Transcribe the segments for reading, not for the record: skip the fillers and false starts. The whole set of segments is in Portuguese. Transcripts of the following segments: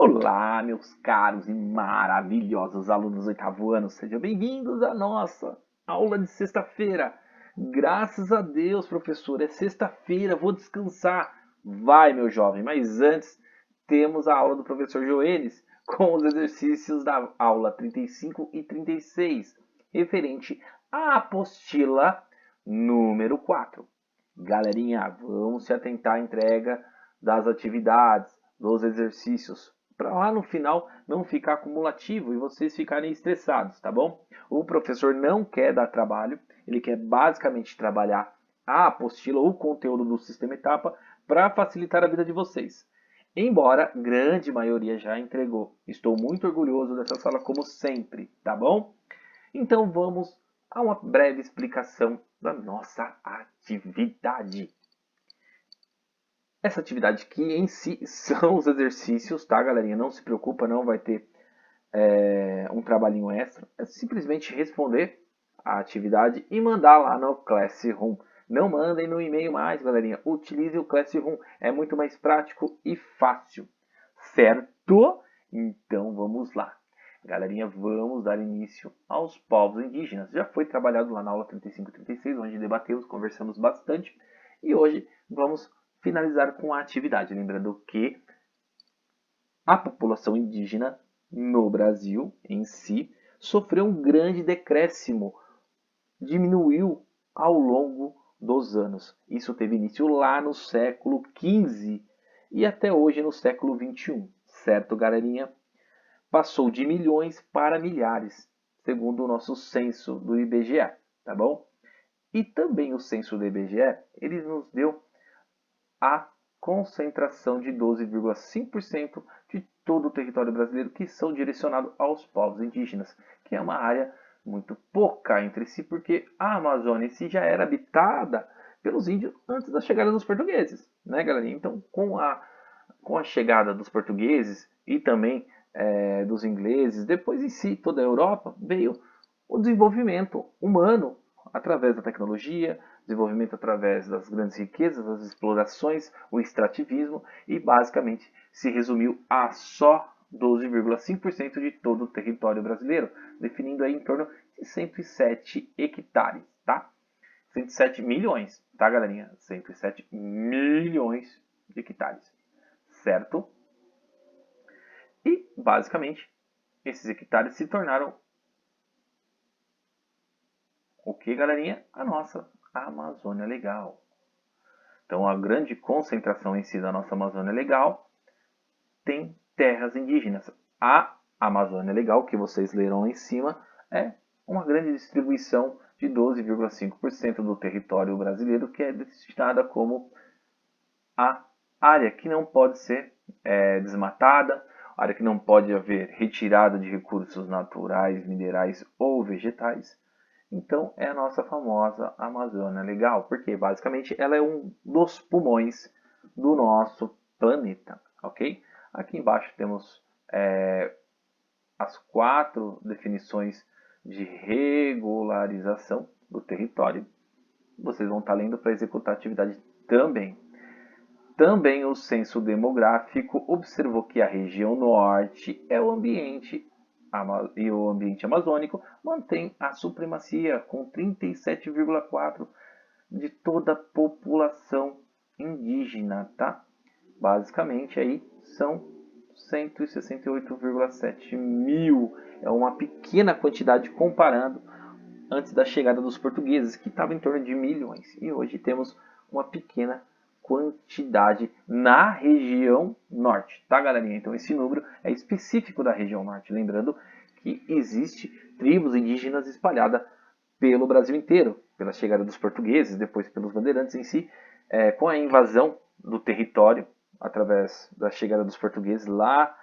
Olá, meus caros e maravilhosos alunos do oitavo ano, sejam bem-vindos à nossa aula de sexta-feira. Graças a Deus, professor, é sexta-feira, vou descansar. Vai, meu jovem, mas antes temos a aula do professor Joenes com os exercícios da aula 35 e 36, referente à apostila número 4. Galerinha, vamos se atentar à entrega das atividades, dos exercícios, para lá no final não ficar acumulativo e vocês ficarem estressados, tá bom? O professor não quer dar trabalho, ele quer basicamente trabalhar a apostila ou o conteúdo do sistema etapa para facilitar a vida de vocês. Embora grande maioria já entregou. Estou muito orgulhoso dessa sala como sempre, tá bom? Então vamos a uma breve explicação da nossa atividade. Essa atividade que em si são os exercícios, tá, galerinha? Não se preocupa, não vai ter um trabalhinho extra. É simplesmente responder a atividade e mandar lá no Classroom. Não mandem no e-mail mais, galerinha. Utilize o Classroom. É muito mais prático e fácil. Certo? Então vamos lá. Galerinha, vamos dar início aos povos indígenas. Já foi trabalhado lá na aula 35 e 36, onde debatemos, conversamos bastante. E hoje vamos finalizar com a atividade. Lembrando que a população indígena no Brasil em si sofreu um grande decréscimo, diminuiu ao longo dos anos. Isso teve início lá no século XV e até hoje no século XXI, certo, galerinha? Passou de milhões para milhares, segundo o nosso censo do IBGE, tá bom? E também o censo do IBGE, ele nos deu a concentração de 12,5% de todo o território brasileiro que são direcionados aos povos indígenas, que é uma área muito pouca entre si, porque a Amazônia em si já era habitada pelos índios antes da chegada dos portugueses, né, galerinha? Então, com a chegada dos portugueses e também dos ingleses, depois em si toda a Europa, veio o desenvolvimento humano através da tecnologia, desenvolvimento através das grandes riquezas, das explorações, o extrativismo e basicamente se resumiu a só 12,5% de todo o território brasileiro, definindo aí em torno de 107 hectares, tá? 107 milhões, tá, galerinha? 107 milhões de hectares, certo? E, basicamente, esses hectares se tornaram o que, galerinha? A nossa Amazônia Legal. Então, a grande concentração em si da nossa Amazônia Legal tem terras indígenas. A Amazônia Legal, que vocês leram lá em cima, é uma grande distribuição de 12,5% do território brasileiro que é destinada como a área que não pode ser desmatada, área que não pode haver retirada de recursos naturais, minerais ou vegetais. Então é a nossa famosa Amazônia Legal, porque basicamente ela é um dos pulmões do nosso planeta, ok? Aqui embaixo temos as 4 definições de regularização do território. Vocês vão estar lendo para executar a atividade também. Também o censo demográfico observou que a região norte é o ambiente e o ambiente amazônico mantém a supremacia com 37,4% de toda a população indígena, tá? Basicamente aí são 168,7 mil. É uma pequena quantidade comparando antes da chegada dos portugueses, que estava em torno de milhões. E hoje temos uma pequena quantidade na região norte, tá, galerinha? Então esse número é específico da região norte, lembrando que existe tribos indígenas espalhadas pelo Brasil inteiro, pela chegada dos portugueses, depois pelos bandeirantes em si, com a invasão do território através da chegada dos portugueses lá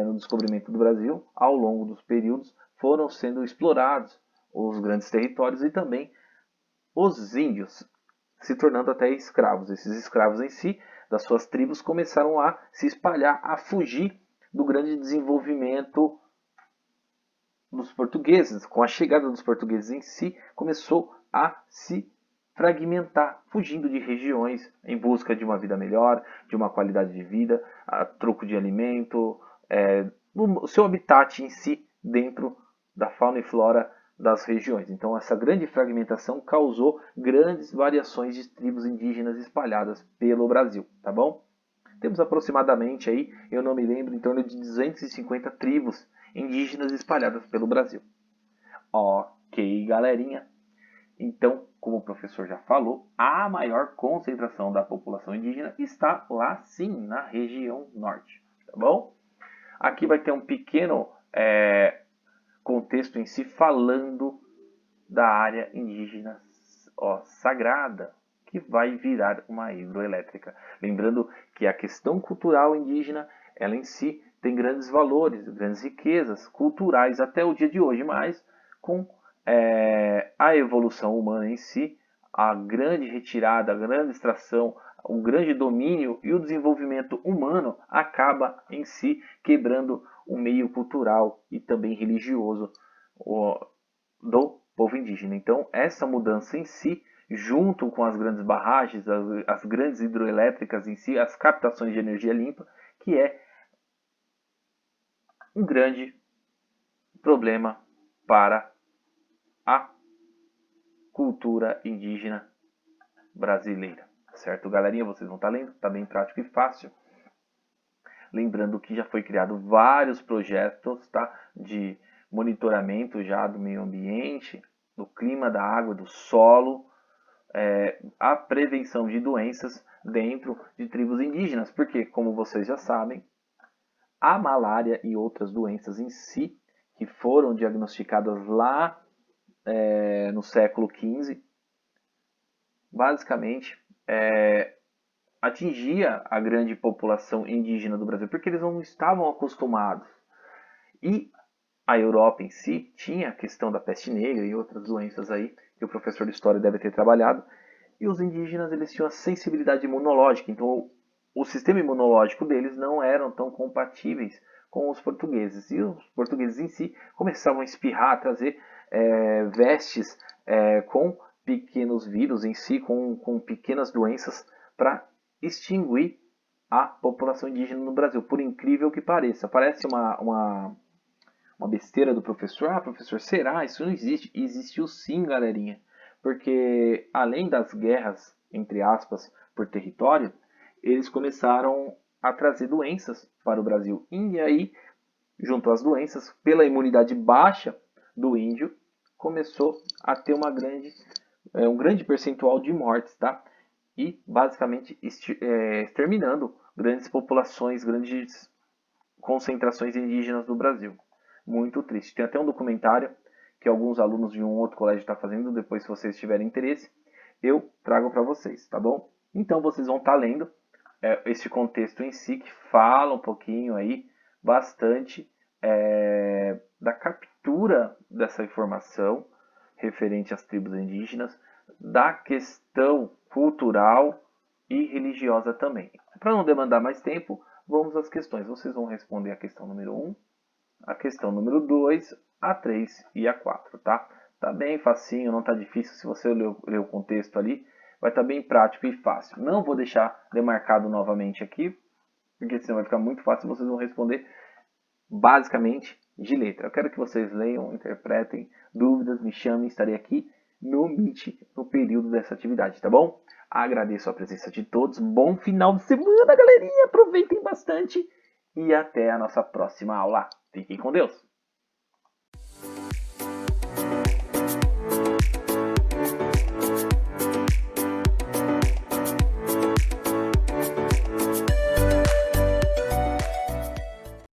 no descobrimento do Brasil, ao longo dos períodos foram sendo explorados os grandes territórios e também os índios, se tornando até escravos. Esses escravos em si, das suas tribos, começaram a se espalhar, a fugir do grande desenvolvimento dos portugueses. Com a chegada dos portugueses em si, começou a se fragmentar, fugindo de regiões em busca de uma vida melhor, de uma qualidade de vida, a troco de alimento, o seu habitat em si dentro da fauna e flora das regiões. Então essa grande fragmentação causou grandes variações de tribos indígenas espalhadas pelo Brasil, tá bom? Temos aproximadamente aí, eu não me lembro, em torno de 250 tribos indígenas espalhadas pelo Brasil. Ok, galerinha. Então, como o professor já falou, a maior concentração da população indígena está lá sim, na região norte, tá bom? Aqui vai ter um pequeno contexto em si falando da área indígena sagrada, que vai virar uma hidroelétrica. Lembrando que a questão cultural indígena, ela em si tem grandes valores, grandes riquezas culturais até o dia de hoje, mas com a evolução humana em si, a grande retirada, a grande extração, o grande domínio e o desenvolvimento humano acaba em si quebrando o meio cultural e também religioso do povo indígena. Então, essa mudança em si, junto com as grandes barragens, as grandes hidroelétricas em si, as captações de energia limpa, que é um grande problema para a cultura indígena brasileira. Certo, galerinha? Vocês vão estar lendo, está bem prático e fácil. Lembrando que já foi criado vários projetos, tá, de monitoramento já do meio ambiente, do clima, da água, do solo, a prevenção de doenças dentro de tribos indígenas, porque, como vocês já sabem, a malária e outras doenças em si, que foram diagnosticadas lá no século XV, basicamente atingia a grande população indígena do Brasil, porque eles não estavam acostumados. E a Europa em si tinha a questão da peste negra e outras doenças aí, que o professor de história deve ter trabalhado, e os indígenas eles tinham a sensibilidade imunológica, então o sistema imunológico deles não eram tão compatíveis com os portugueses. E os portugueses em si começavam a espirrar, a trazer vestes com pequenos vírus em si, com pequenas doenças, para extinguir a população indígena no Brasil. Por incrível que pareça. Parece uma besteira do professor. Ah, professor, será? Isso não existe. Existiu sim, galerinha. Porque além das guerras, entre aspas, por território, eles começaram a trazer doenças para o Brasil. E aí, junto às doenças, pela imunidade baixa do índio, começou a ter um grande percentual de mortes, tá? E basicamente exterminando grandes populações, grandes concentrações indígenas do Brasil. Muito triste. Tem até um documentário que alguns alunos de um outro colégio estão fazendo, depois se vocês tiverem interesse, eu trago para vocês, tá bom? Então vocês vão estar lendo esse contexto em si, que fala um pouquinho aí, bastante, da captura dessa informação referente às tribos indígenas, da questão cultural e religiosa também. Para não demandar mais tempo, vamos às questões. Vocês vão responder a questão número 1, a questão número 2, a 3 e a 4, tá? Tá bem facinho, não tá difícil. Se você ler o contexto ali, vai estar bem prático e fácil. Não vou deixar demarcado novamente aqui, porque senão vai ficar muito fácil. Vocês vão responder basicamente de letra. Eu quero que vocês leiam, interpretem, dúvidas, me chamem, estarei aqui no Meet no período dessa atividade, tá bom? Agradeço a presença de todos, bom final de semana, galerinha, aproveitem bastante e até a nossa próxima aula. Fiquem com Deus!